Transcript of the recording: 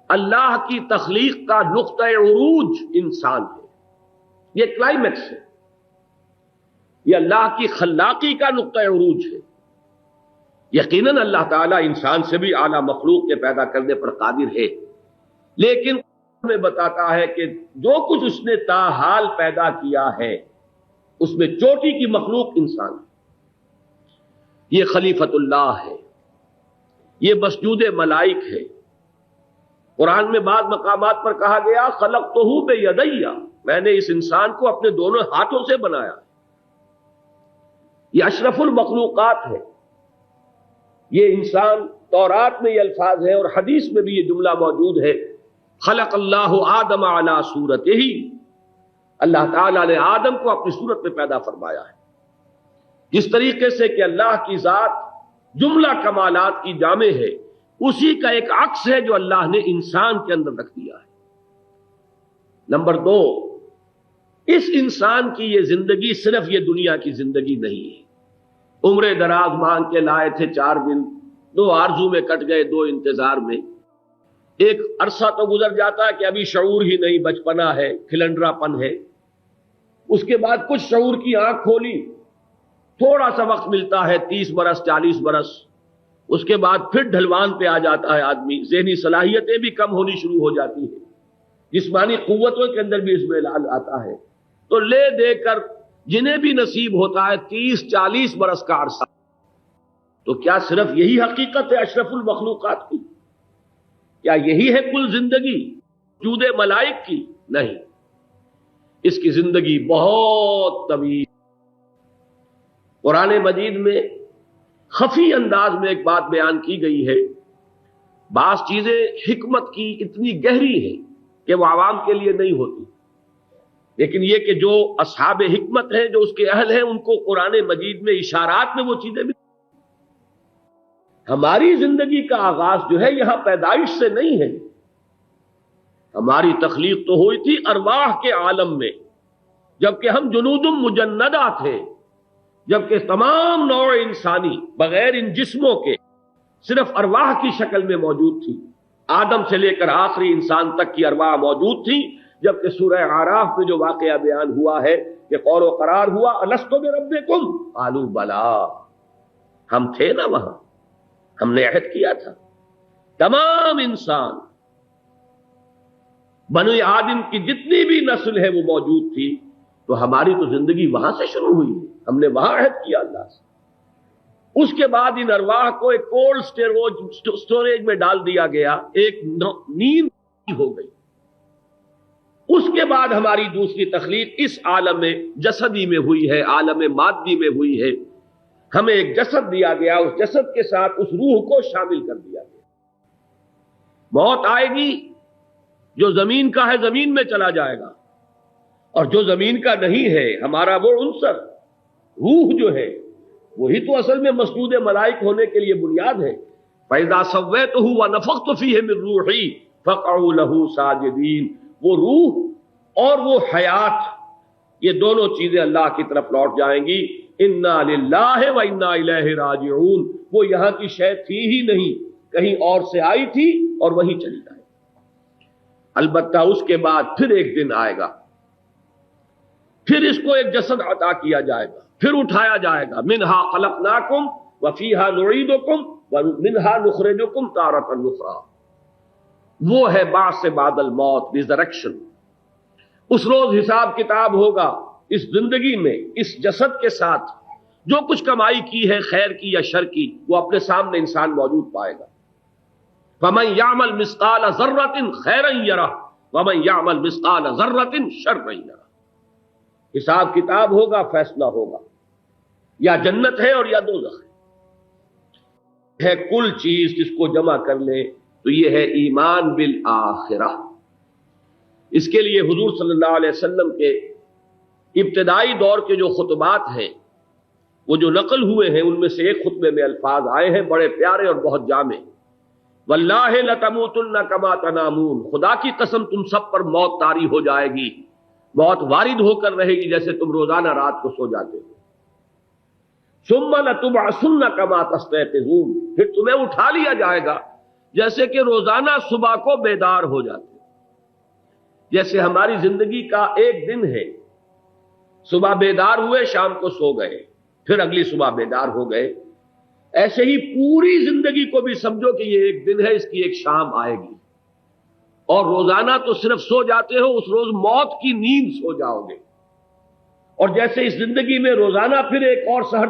اللہ کی تخلیق کا نقطہ عروج انسان ہے، یہ کلائمیکس ہے، یہ اللہ کی خلاقی کا نقطہ عروج ہے۔ یقیناً اللہ تعالیٰ انسان سے بھی اعلیٰ مخلوق کے پیدا کرنے پر قادر ہے، لیکن ہمیں بتاتا ہے کہ جو کچھ اس نے تاحال پیدا کیا ہے اس میں چوٹی کی مخلوق انسان ہے، یہ خلیفۃ اللہ ہے، یہ مسجود ملائک ہے۔ قرآن میں بعض مقامات پر کہا گیا خلقتہ بیدی، میں نے اس انسان کو اپنے دونوں ہاتھوں سے بنایا، یہ اشرف المخلوقات ہے۔ یہ انسان تورات میں یہ الفاظ ہے اور حدیث میں بھی یہ جملہ موجود ہے، خلق اللہ آدم علی صورتہ، اللہ تعالیٰ نے آدم کو اپنی صورت میں پیدا فرمایا ہے۔ جس طریقے سے کہ اللہ کی ذات جملہ کمالات کی جامع ہے، اسی کا ایک عکس ہے جو اللہ نے انسان کے اندر رکھ دیا ہے۔ نمبر 2، اس انسان کی یہ زندگی صرف یہ دنیا کی زندگی نہیں ہے۔ عمر دراز مانگ کے لائے تھے 4 دن، 2 آرزو میں کٹ گئے، 2 انتظار میں۔ ایک عرصہ تو گزر جاتا ہے کہ ابھی شعور ہی نہیں، بچپنا ہے، کھلنڈرا پن ہے۔ اس کے بعد کچھ شعور کی آنکھ کھولی، تھوڑا سا وقت ملتا ہے، 30 برس 40 برس، اس کے بعد پھر ڈھلوان پہ آ جاتا ہے آدمی، ذہنی صلاحیتیں بھی کم ہونی شروع ہو جاتی ہیں، جسمانی قوتوں کے اندر بھی اضمحلال آتا ہے۔ تو لے دے کر جنہیں بھی نصیب ہوتا ہے 30-40 برس کا عرصہ، تو کیا صرف یہی حقیقت ہے اشرف المخلوقات کی؟ کیا یہی ہے کل زندگی وجود ملائک کی؟ نہیں، اس کی زندگی بہت طویل۔ قرآن مجید میں خفی انداز میں ایک بات بیان کی گئی ہے، بعض چیزیں حکمت کی اتنی گہری ہیں کہ وہ عوام کے لیے نہیں ہوتی، لیکن یہ کہ جو اصحاب حکمت ہیں، جو اس کے اہل ہیں، ان کو قرآن مجید میں اشارات میں وہ چیزیں بھی۔ ہماری زندگی کا آغاز جو ہے یہاں پیدائش سے نہیں ہے، ہماری تخلیق تو ہوئی تھی ارواح کے عالم میں، جبکہ ہم جنود مجندہ تھے، جبکہ تمام نوع انسانی بغیر ان جسموں کے صرف ارواح کی شکل میں موجود تھی۔ آدم سے لے کر آخری انسان تک کی ارواح موجود تھی، جبکہ سورہ اعراف میں جو واقعہ بیان ہوا ہے کہ قول و قرار ہوا الست بربکم قالوا بلا، ہم تھے نا وہاں، ہم نے عہد کیا تھا۔ تمام انسان بنی آدم کی جتنی بھی نسل ہے وہ موجود تھی، تو ہماری تو زندگی وہاں سے شروع ہوئی، ہم نے وہاں عہد کیا اللہ سے۔ اس کے بعد ان ارواح کو ایک کولڈ سٹوریج میں ڈال دیا گیا، ایک نیند ہو گئی۔ اس کے بعد ہماری دوسری تخلیق اس عالم میں جسدی میں ہوئی ہے، عالم مادی میں ہوئی ہے۔ ہمیں ایک جسد دیا گیا، اس جسد کے ساتھ اس روح کو شامل کر دیا گیا۔ موت آئے گی، جو زمین کا ہے زمین میں چلا جائے گا، اور جو زمین کا نہیں ہے ہمارا وہ عنصر روح جو ہے، وہی تو اصل میں مسجود ملائک ہونے کے لیے بنیاد ہے۔ فَإِذَا سَوَّيْتُهُ وَنَفَخْتُ فِيهِ مِن رُوحِي فَقَعُوا لَهُ سَاجِدِينَ، وہ روح اور وہ حیات، یہ دونوں چیزیں اللہ کی طرف لوٹ جائیں گی۔ اِنَّا لِلَّهِ وَإِنَّا إِلَيْهِ رَاجِعُونَ، وہ یہاں کی شے تھی ہی نہیں، کہیں اور سے آئی تھی اور وہیں چلی جائے۔ البتہ اس کے بعد پھر ایک دن آئے گا، پھر اس کو ایک جسد عطا کیا جائے گا، پھر اٹھایا جائے گا۔ منہا خلقناکم وفیہا نعیدکم ومنہا نخرجکم تارۃ اخری، وہ ہے بعث بعد الموت، ریزریکشن۔ اس روز حساب کتاب ہوگا اس زندگی میں، اس جسد کے ساتھ جو کچھ کمائی کی ہے خیر کی یا شر کی، وہ اپنے سامنے انسان موجود پائے گا۔ فَمَن يَعْمَلْ مِثْقَالَ ذَرَّةٍ خَيْرًا يَرَهُ وَمَن يَعْمَلْ مِثْقَالَ ذَرَّةٍ شَرًّا يَرَهُ، حساب کتاب ہوگا، فیصلہ ہوگا، یا جنت ہے اور یا دوزخ ہے۔ کل چیز جس کو جمع کر لے تو یہ ہے ایمان بالآخرہ۔ اس کے لیے حضور صلی اللہ علیہ وسلم کے ابتدائی دور کے جو خطبات ہیں، وہ جو نقل ہوئے ہیں، ان میں سے ایک خطبے میں الفاظ آئے ہیں بڑے پیارے اور بہت جامع۔ واللہ لتموتن کما تنامون، خدا کی قسم تم سب پر موت طاری ہو جائے گی، موت وارد ہو کر رہے گی جیسے تم روزانہ رات کو سو جاتے ہو۔ ثم لتبعثن کما تستيقظون، پھر تمہیں اٹھا لیا جائے گا جیسے کہ روزانہ صبح کو بیدار ہو جاتے ہیں. جیسے ہماری زندگی کا ایک دن ہے، صبح بیدار ہوئے، شام کو سو گئے، پھر اگلی صبح بیدار ہو گئے. ایسے ہی پوری زندگی کو بھی سمجھو کہ یہ ایک دن ہے، اس کی ایک شام آئے گی. اور روزانہ تو صرف سو جاتے ہو، اس روز موت کی نیند سو جاؤ گے. اور جیسے اس زندگی میں روزانہ پھر ایک اور سحر